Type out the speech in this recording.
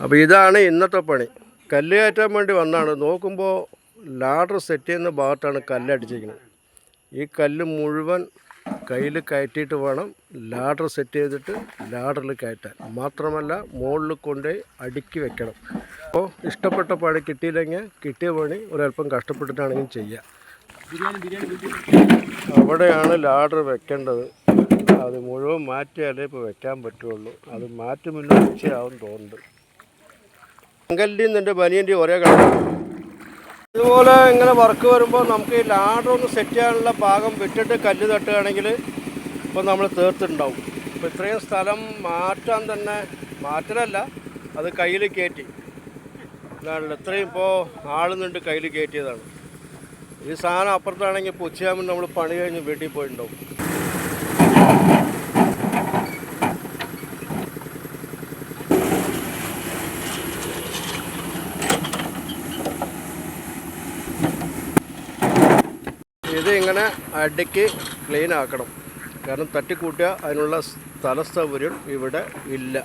അപ്പോൾ ഇതാണ് ഇന്നത്തെ പണി. കല്ല് കയറ്റാൻ വേണ്ടി വന്നാണ്. നോക്കുമ്പോൾ ലാഡർ സെറ്റ് ചെയ്യുന്ന ഭാഗത്താണ് കല്ലടിച്ചിരിക്കുന്നത്. ഈ കല്ല് മുഴുവൻ കയ്യിൽ കയറ്റിയിട്ട് വേണം ലാഡർ സെറ്റ് ചെയ്തിട്ട് ലാഡറിൽ കയറ്റാൻ. മാത്രമല്ല മുകളിൽ കൊണ്ടുപോയി അടുക്കി വെക്കണം. അപ്പോൾ ഇഷ്ടപ്പെട്ട പണി കിട്ടിയില്ലെങ്കിൽ കിട്ടിയ പണി ഒരല്പം കഷ്ടപ്പെട്ടിട്ടാണെങ്കിലും ചെയ്യുക. അവിടെയാണ് ലാഡർ വെക്കേണ്ടത്. അത് മുഴുവൻ മാറ്റിയാലേ ഇപ്പോൾ വെക്കാൻ പറ്റുള്ളൂ. അത് മാറ്റുമില്ല ഉച്ചയാവും തോന്നുന്നുണ്ട്. അങ്കലിൻ്റെയും എൻ്റെ ബനിയൻ്റെയും ഒരേ കളറാണ്. ഇതുപോലെ ഇങ്ങനെ വർക്ക് വരുമ്പോൾ നമുക്ക് ഈ ലാഡർ ഒന്ന് സെറ്റ് ചെയ്യാനുള്ള ഭാഗം വിട്ടിട്ട് കല്ല് തട്ടുകയാണെങ്കിൽ ഇപ്പോൾ നമ്മൾ തീർത്തിട്ടുണ്ടാവും. ഇപ്പോൾ ഇത്രയും സ്ഥലം മാറ്റാൻ തന്നെ മാറ്റലല്ല, അത് കയ്യിൽ കയറ്റി ഇതാണല്ലോ. ഇത്രയും ഇപ്പോൾ ആളുന്നുണ്ട് കയ്യിൽ കയറ്റിയതാണ്. ഈ സാധനം അപ്പുറത്താണെങ്കിൽ ഇപ്പോൾ ഉച്ചയാകുമ്പോൾ നമ്മൾ പണി കഴിഞ്ഞ് വീട്ടിൽ പോയിട്ടുണ്ടാവും. ഇത് ഇങ്ങനെ അടുക്കി ക്ലീൻ ആക്കണം. കാരണം തട്ടിക്കൂട്ടിയാൽ അതിനുള്ള സ്ഥല സൗകര്യം ഇവിടെ ഇല്ല.